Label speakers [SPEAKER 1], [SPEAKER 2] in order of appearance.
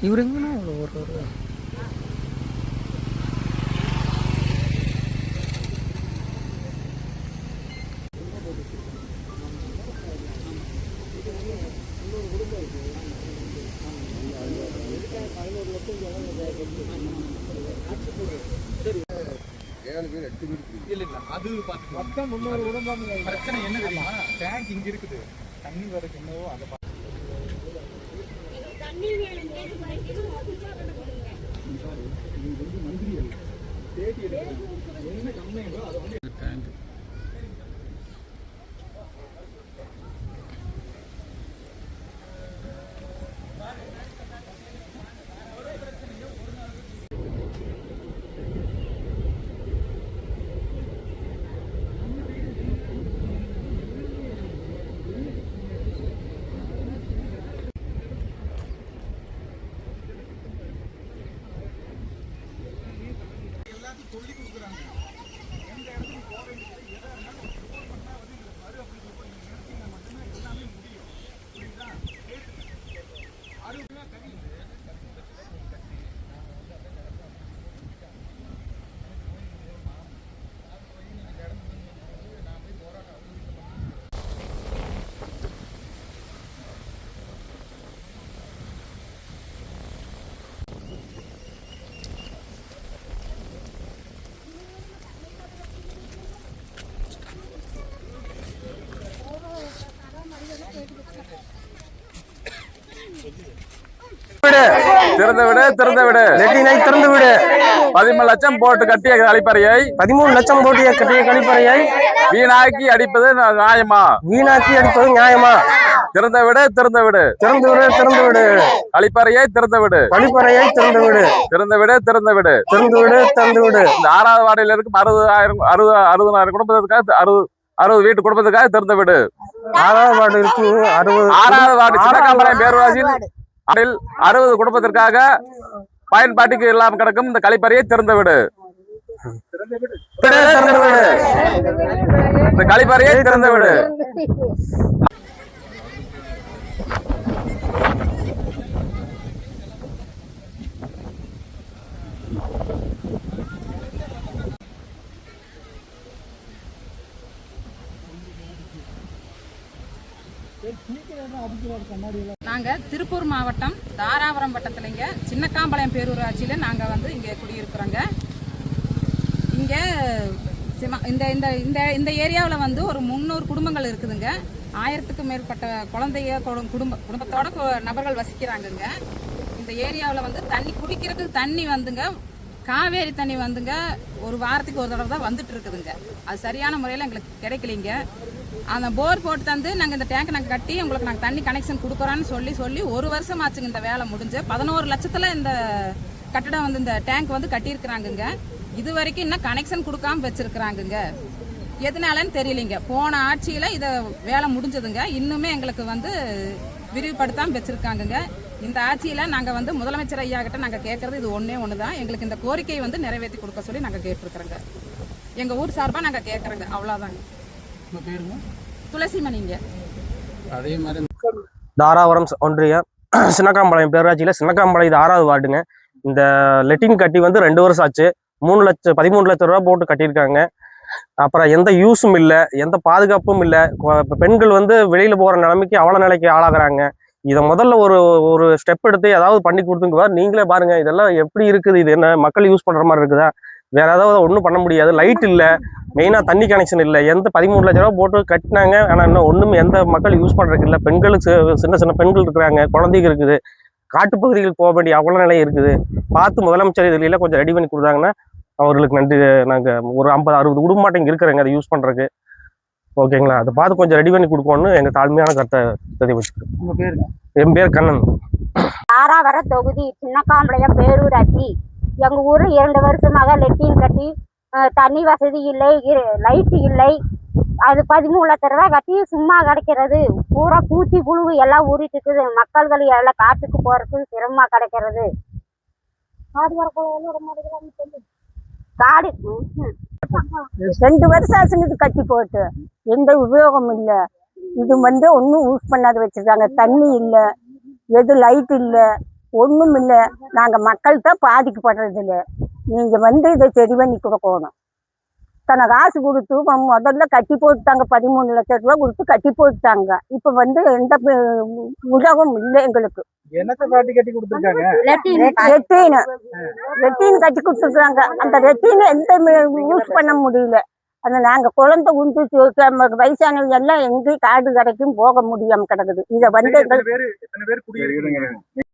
[SPEAKER 1] இவர் எங்கன்னா ஒரு
[SPEAKER 2] அது மொத்தம் 300 குடும்பம். பிரச்சனை என்ன தெரியுமா, டேங்க் இங்க இருக்குது, தண்ணி வரக்கு என்னவோ அதை என்ன கம்மியோ அதை வந்து டேங்க் சொல்லி கொடுக்குறாங்க. எந்த இடத்துக்கு போக வேண்டியது எதாக இருந்தாலும் ஃபோன் பண்ணால் வந்து இந்த மறு அப்படி சொல்லி நினைச்சிங்கன்னா மட்டும்தான் எல்லாமே முடியும். புரியுதா? அறுபதுனா கவி
[SPEAKER 3] திறந்து விடு, திறந்து விடு, திறந்து விடு. 13 லட்சம் போட்டு கட்டிய கழிப்பறையை
[SPEAKER 1] 13 லட்சம் போட்டு கட்டிய கழிப்பறையை
[SPEAKER 3] வீணாக்கி அடிப்பது நியாயமா?
[SPEAKER 1] வீணாக்கி அடிப்பது நியாயமா?
[SPEAKER 3] திறந்து விடு, திறந்து விடு,
[SPEAKER 1] திறந்து விடு, திறந்து விடு.
[SPEAKER 3] கழிப்பறையை திறந்து விடு,
[SPEAKER 1] கழிப்பறையை திறந்து விடு,
[SPEAKER 3] திறந்து விடு, திறந்து விடு,
[SPEAKER 1] திறந்து விடு, திறந்து விடு.
[SPEAKER 3] இந்த 6வது வார்டில் இருக்கும் 60,000 குடும்பத்துக்காக 60 வீட்டு குடும்பத்துக்காக திறந்து விடு.
[SPEAKER 1] 6வது வார்டு இருக்கு
[SPEAKER 3] 6வது வார்டு சின்னக்காம்பாளையம் பேரூராட்சியில் 60 குடும்பத்திற்காக பயன்பாட்டுக்கு இல்லாமல் கிடக்கும் இந்த கழிப்பறையை திறந்து விடு. இந்த கழிப்பறையை திறந்து விடு.
[SPEAKER 4] நாங்க திருப்பூர் மாவட்டம் தாராபுரம் வட்டத்திலங்க சின்னக்காம்பாளையம் பேரூராட்சியில நாங்க வந்து இங்க குடியிருக்கிறோங்க. இங்க இந்த இந்த இந்த இந்த ஏரியாவில் வந்து ஒரு 300 குடும்பங்கள் இருக்குதுங்க. 1000க்கும் மேற்பட்ட குழந்தைய குடும்பத்தோட நபர்கள் வசிக்கிறாங்கங்க. இந்த ஏரியாவில் வந்து தண்ணி குடிக்கிறதுக்கு தண்ணி வந்துங்க காவேரி தண்ணி வந்துங்க ஒரு வாரத்துக்கு ஒரு தடவை தான் வந்துட்டு இருக்குதுங்க. அது சரியான முறையில் எங்களுக்கு கிடைக்கலிங்க. அந்த போர் போட்டு தந்து நாங்கள் இந்த டேங்க் நாங்கள் கட்டி உங்களுக்கு நாங்கள் தண்ணி கனெக்ஷன் கொடுக்குறோன்னு சொல்லி 1 வருஷம் ஆச்சுங்க இந்த வேலை முடிஞ்சு. 11 லட்சத்தில் இந்த கட்டடம் வந்து இந்த டேங்க் வந்து கட்டியிருக்கிறாங்கங்க. இது வரைக்கும் இன்னும் கனெக்ஷன் கொடுக்காம வச்சிருக்கிறாங்கங்க. எதனாலன்னு தெரியலிங்க. போன ஆட்சியில் இதை வேலை முடிஞ்சதுங்க. இன்னுமே எங்களுக்கு வந்து விரிவுபடுத்தாமல் வச்சிருக்காங்கங்க. இந்த ஆட்சியில் நாங்கள் வந்து முதலமைச்சர் ஐயா கிட்ட நாங்கள் கேட்கறது இது ஒன்று தான். எங்களுக்கு இந்த கோரிக்கையை வந்து நிறைவேற்றி கொடுக்க சொல்லி நாங்கள் கேட்டிருக்கிறோங்க. எங்கள் ஊர் சார்பாக நாங்கள் கேட்குறோங்க. அவ்வளோதாங்க. துளசிமணிங்க.
[SPEAKER 2] அதே மாதிரி
[SPEAKER 1] தாராபுரம் ஒன்றியம் சின்னக்காம்பாளையம் பேரூராட்சியில் சின்னக்காம்பாளையம் இது 6வது வார்டுங்க. இந்த லெட்டின் கட்டி வந்து 2 வருஷம் ஆச்சு. 13 லட்சம் ரூபா போட்டு கட்டியிருக்காங்க. அப்புறம் எந்த யூஸும் இல்லை, எந்த பாதுகாப்பும் இல்லை. பெண்கள் வந்து வெளியில் போகிற நிலைமைக்கு அவ்வளோ நிலைக்கு ஆளாகிறாங்க. இதை முதல்ல ஒரு ஸ்டெப் எடுத்து ஏதாவது பண்ணி கொடுத்துங்க. நீங்களே பாருங்க இதெல்லாம் எப்படி இருக்குது. இது என்ன மக்கள் யூஸ் பண்ணுற மாதிரி இருக்குதா? வேற ஏதாவது ஒன்றும் பண்ண முடியாது. லைட் இல்லை, மெயினாக தண்ணி கனெக்ஷன் இல்லை. எந்த 13 லட்சம் ரூபா போட்டு கட்டினாங்க. ஆனால் இன்னும் ஒன்றும் எந்த மக்கள் யூஸ் பண்ணுறதுக்கு இல்லை. பெண்களுக்கு சின்ன பெண்கள் இருக்கிறாங்க, குழந்தைங்க இருக்குது. காட்டுப்பகுதிகளுக்கு போக வேண்டிய அவ்வளோ நிலை இருக்குது. பார்த்து முதலமைச்சர் இதில் கொஞ்சம் ரெடி பண்ணி கொடுத்தாங்கன்னா அவர்களுக்கு நன்றி. நாங்கள் ஒரு 50-60 குடும்பம் இங்கே இருக்கிறாங்க அதை யூஸ் பண்ணுறதுக்கு. ஓகேங்களா? அதை பார்த்து கொஞ்சம் ரெடி பண்ணி கொடுக்கணும்னு எங்கள் தாழ்மையான கருத்தை தெரிவிச்சுக்கிறோம்.
[SPEAKER 2] உங்கள் பேர்?
[SPEAKER 1] என் பேர் கண்ணன்.
[SPEAKER 5] தாராபுரம் தொகுதி சின்னக்காம்பாளையம் பேரூராட்சி. எங்கள் ஊர் 2 வருஷமாக லெட்டின் கட்டி தண்ணி வசதி இல்லை, லைட்டு இல்லை. அது 13 லட்சம் ரூபா கட்டி சும்மா கிடைக்கிறது. பூரா பூச்சி புழுவு எல்லாம் ஊறிட்டு இருக்குது. மக்கள்கள் எல்லாம் காட்டுக்கு போகிறதுக்கு சிரமமாக கிடைக்கிறது. காடு 2 வருஷம் ஆச்சுங்க கட்டி போட்டு எந்த உபயோகம் இல்லை. இது வந்து ஒன்றும் யூஸ் பண்ணாத வச்சிருக்காங்க. தண்ணி இல்லை, எது லைட் இல்லை,
[SPEAKER 6] ஒன்றும் இல்லை. நாங்கள் மக்கள் தான் பாதிக்கப்படுறது இல்லை. நீங்கள் வந்து இதை சரி பண்ணி கொடுக்கணும். தன காசு கொடுத்து முதல்ல கட்டி போட்டுட்டாங்க. 13 லட்சம் ரூபா கொடுத்து கட்டி போட்டுட்டாங்க. இப்போ வந்து எந்த உதவும் இல்லை எங்களுக்கு.
[SPEAKER 2] என்னத்தை பாட்டி கட்டி கொடுத்துருக்காங்க?
[SPEAKER 6] ரெட்டீன் கட்டி கொடுத்துருக்காங்க. அந்த ரெட்டீன் எந்த யூஸ் பண்ண முடியல. அந்த நாங்கள் குழந்தை உண்டு வயசானவங்க எல்லாம் எங்கேயும் காடு கடைக்கும் போக முடியாம கிடக்குது. இதை வந்து
[SPEAKER 2] எத்தனை பேர் குடியிருக்கீங்க?